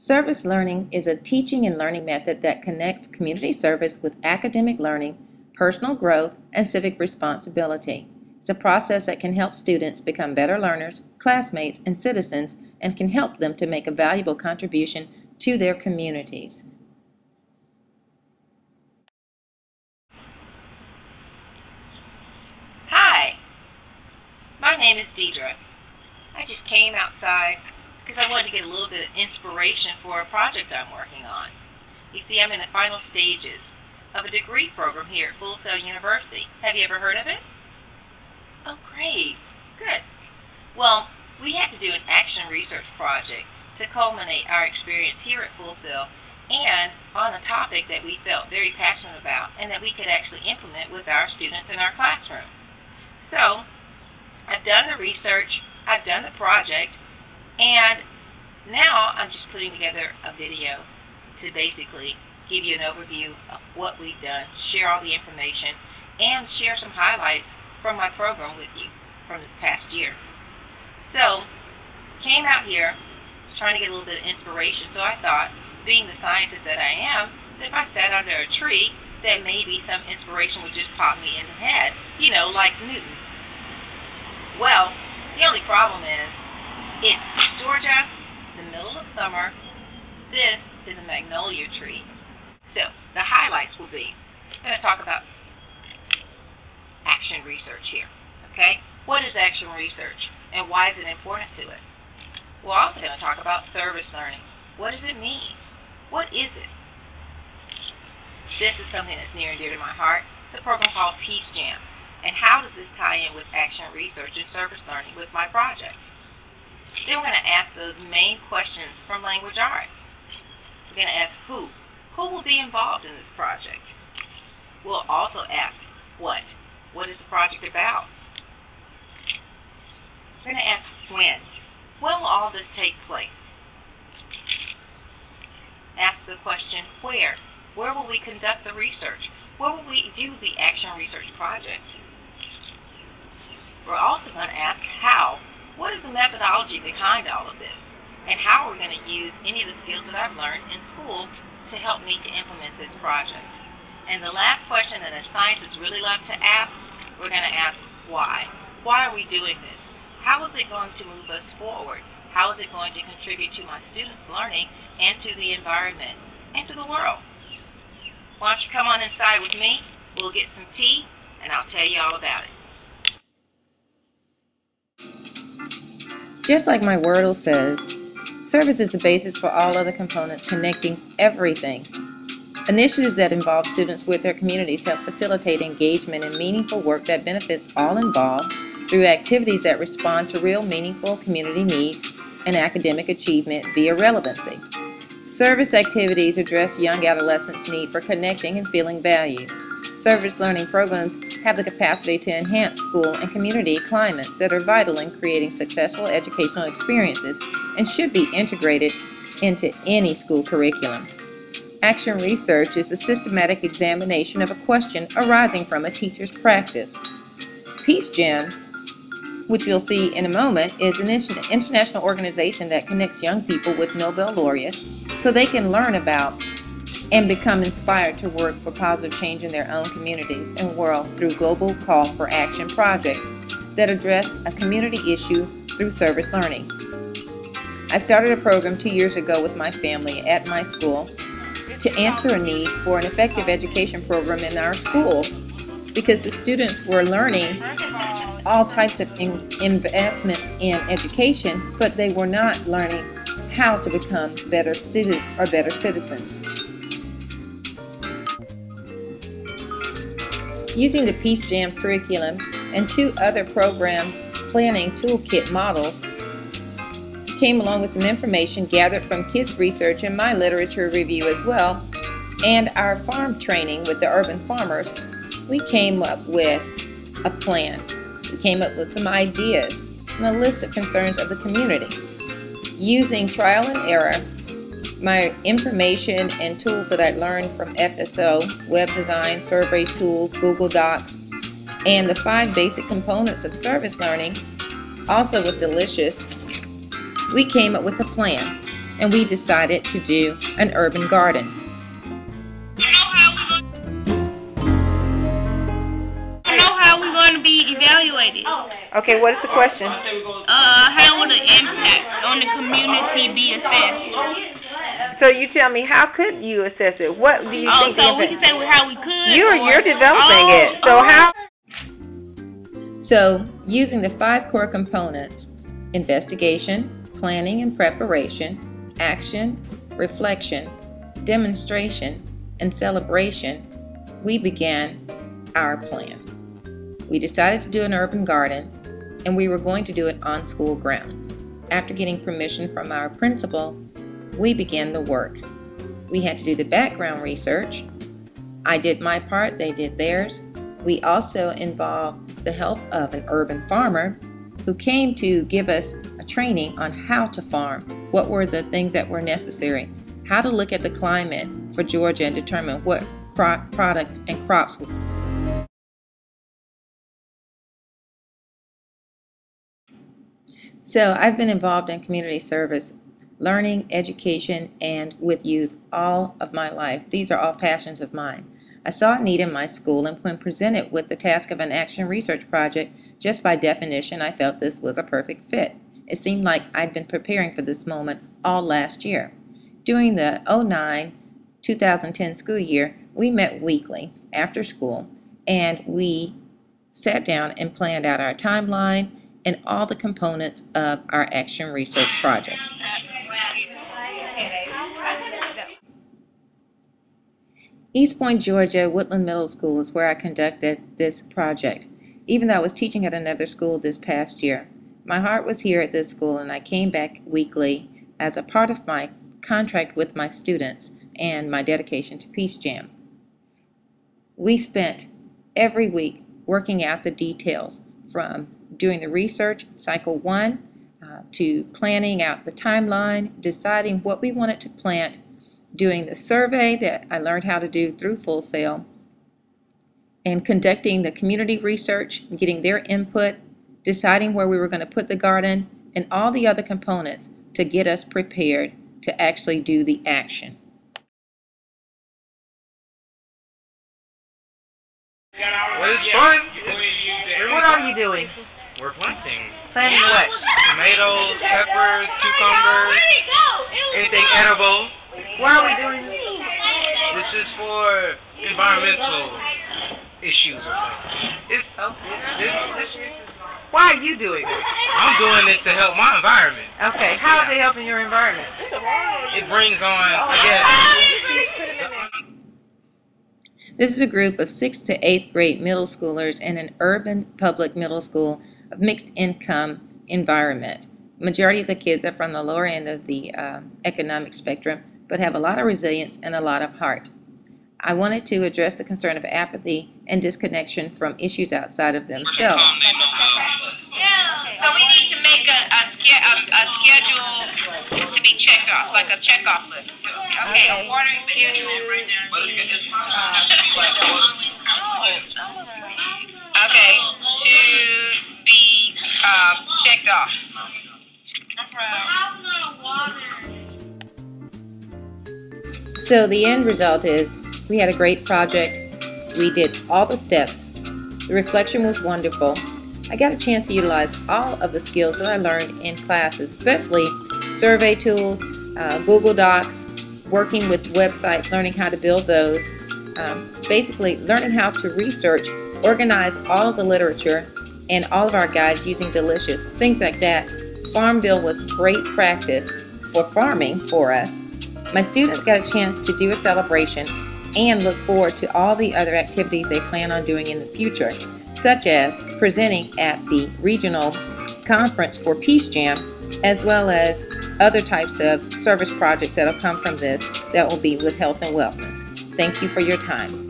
Service learning is a teaching and learning method that connects community service with academic learning, personal growth, and civic responsibility. It's a process that can help students become better learners, classmates, and citizens, and can help them to make a valuable contribution to their communities. Hi, my name is Deidre. I just came outside because I wanted to get a little bit of inspiration for a project I'm working on. You see, I'm in the final stages of a degree program here at Full Sail University. Have you ever heard of it? Oh, great. Good. Well, we had to do an action research project to culminate our experience here at Full Sail and on a topic that we felt very passionate about and that we could actually implement with our students in our classroom. So, I've done the research, I've done the project, and now I'm just putting together a video to basically give you an overview of what we've done, share all the information, and share some highlights from my program with you from this past year. So, came out here, was trying to get a little bit of inspiration, so I thought, being the scientist that I am, that if I sat under a tree, that maybe some inspiration would just pop me in the head, you know, like Newton. Well, the only problem is, it's Georgia, the middle of summer. This is a magnolia tree. So, the highlights will be, I'm going to talk about action research here, okay? What is action research, and why is it important to it? We're also going to talk about service learning. What does it mean? What is it? This is something that's near and dear to my heart. It's a program called Peace Jam. And how does this tie in with action research and service learning with my project? Then we're going to ask those main questions from language arts. We're going to ask who. Who will be involved in this project? We'll also ask what. What is the project about? We're going to ask when. When will all this take place? Ask the question where. Where will we conduct the research? Where will we do the action research project? We're also going to ask how. What is the methodology behind all of this? And how are we going to use any of the skills that I've learned in school to help me to implement this project? And the last question that a scientist really loves to ask, we're going to ask why. Why are we doing this? How is it going to move us forward? How is it going to contribute to my students' learning and to the environment and to the world? Why don't you come on inside with me? We'll get some tea, and I'll tell you all about it. Just like my Wordle says, service is the basis for all other components connecting everything. Initiatives that involve students with their communities help facilitate engagement in meaningful work that benefits all involved through activities that respond to real meaningful community needs and academic achievement via relevancy. Service activities address young adolescents' need for connecting and feeling valued. Service learning programs have the capacity to enhance school and community climates that are vital in creating successful educational experiences and should be integrated into any school curriculum. Action research is a systematic examination of a question arising from a teacher's practice. Peace Jam, which you'll see in a moment, is an international organization that connects young people with Nobel laureates so they can learn about and become inspired to work for positive change in their own communities and world through global call for action projects that address a community issue through service learning. I started a program 2 years ago with my family at my school to answer a need for an effective education program in our school because the students were learning all types of investments in education, but they were not learning how to become better students or better citizens. Using the Peace Jam curriculum and 2 other program planning toolkit models, came along with some information gathered from kids research and my literature review as well, and our farm training with the urban farmers, we came up with a plan. We came up with some ideas and a list of concerns of the community. Using trial and error, my information and tools that I learned from FSO, web design, survey tools, Google Docs, and the 5 basic components of service learning, also with Delicious, we came up with a plan. and we decided to do an urban garden. Okay, what is the question? How will the impact on the community be assessed? So you tell me, how could you assess it? What do you think? So we can say how we could. You're developing it. So how? So using the 5 core components: investigation, planning and preparation, action, reflection, demonstration, and celebration, we began our plan. We decided to do an urban garden, and we were going to do it on school grounds. After getting permission from our principal, we began the work. We had to do the background research. I did my part, they did theirs. We also involved the help of an urban farmer who came to give us a training on how to farm, what were the things that were necessary, how to look at the climate for Georgia and determine what products and crops. So I've been involved in community service, learning, education, and with youth all of my life. These are all passions of mine. I saw a need in my school, and when presented with the task of an action research project, just by definition, I felt this was a perfect fit. It seemed like I'd been preparing for this moment all last year. During the 2009-2010 school year, we met weekly after school, and we sat down and planned out our timeline and all the components of our action research project. East Point, Georgia, Woodland Middle School is where I conducted this project, even though I was teaching at another school this past year. My heart was here at this school, and I came back weekly as a part of my contract with my students and my dedication to Peace Jam. We spent every week working out the details, from doing the research, cycle 1, to planning out the timeline, deciding what we wanted to plant, doing the survey that I learned how to do through Full Sail, and conducting the community research, getting their input, deciding where we were going to put the garden, and all the other components to get us prepared to actually do the action. Well, it's fun. What are you doing? We're planting. Planting what? Tomatoes, peppers, cucumbers, anything edible. Why are we doing this? This is for environmental issues or something. Why are you doing this? I'm doing this to help my environment. Okay, how is it helping your environment? It brings on, I guess. This is a group of 6th to 8th grade middle schoolers in an urban public middle school of mixed income environment. Majority of the kids are from the lower end of the economic spectrum, but have a lot of resilience and a lot of heart. I wanted to address the concern of apathy and disconnection from issues outside of themselves. So we need to make a schedule to be checked off, like a checkoff list. Okay, a watering schedule. Okay, to be checked off. So the end result is we had a great project. We did all the steps. The reflection was wonderful. I got a chance to utilize all of the skills that I learned in classes, especially survey tools, Google Docs, working with websites, learning how to build those, basically learning how to research, organize all of the literature and all of our guides using Delicious, things like that. Farmville was great practice for farming for us. My students got a chance to do a celebration and look forward to all the other activities they plan on doing in the future, such as presenting at the regional conference for Peace Jam, as well as other types of service projects that will come from this that will be with health and wellness. Thank you for your time.